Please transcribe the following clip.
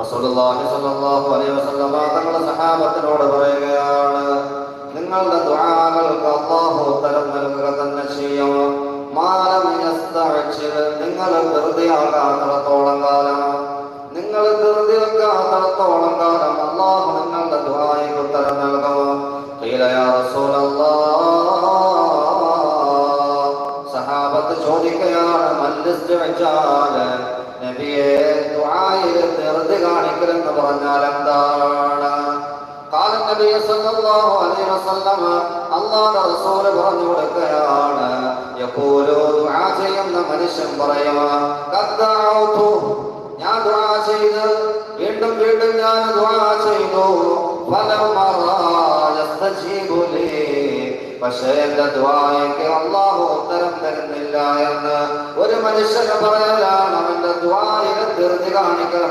റസൂലുള്ളാഹി സ്വല്ലല്ലാഹു അലൈഹി വസല്ലം തങ്ങളുടെ സഹാബത്തിനോട് പറയുകയാണ്, നിങ്ങളുടെ ദുആകൾക്ക് അല്ലാഹു ഉത്തരം നൽകുക തന്നെ ചെയ്യും. മാലം യസ്തഅജിൽ, നിങ്ങൾ ധൃതിയാകാത്തിടത്തോളം കാലം, നിങ്ങൾ ധൃതി വെക്കാത്തിടത്തോളം കാലം അല്ലാഹു നിങ്ങളുടെ ദുആയ്ക്ക് ഉത്തരം നൽകും. ഖീല യാ റസൂലല്ലാഹ്, സഹാബത്ത് ചോദിക്കുകയാണ്, മല്ലിസ്തിഅജാൽ, നബിയെ ദുആയിൽ ധൃതി കാണിക്കലെന്ന് പറഞ്ഞാൽ എന്താണ്? ഖാല നബി സല്ലല്ലാഹു അലൈഹി വസല്ലം, അല്ലാഹുവിന്റെ റസൂൽ പറഞ്ഞു കൊടുക്കുകയാണ്, യഖൂലു, ദുആ ചെയ്യുന്ന മനുഷ്യൻ പറയുക, ഖദ്ദഅതു, ഞാൻ ദുആ ചെയ്തു, വീണ്ടും വീണ്ടും ഞാൻ ദുആ ചെയ്തു, ഫലം യസ്തജീബു ലി, പക്ഷേ എന്റെ ദുആയ്ക്ക് അല്ലാഹു ഉത്തരം തരുന്നില്ല എന്ന് ഒരു മനുഷ്യന് പറയലാണ്. അവന്റെ ദുആയിൽ ധൃതി കാണിക്കണം.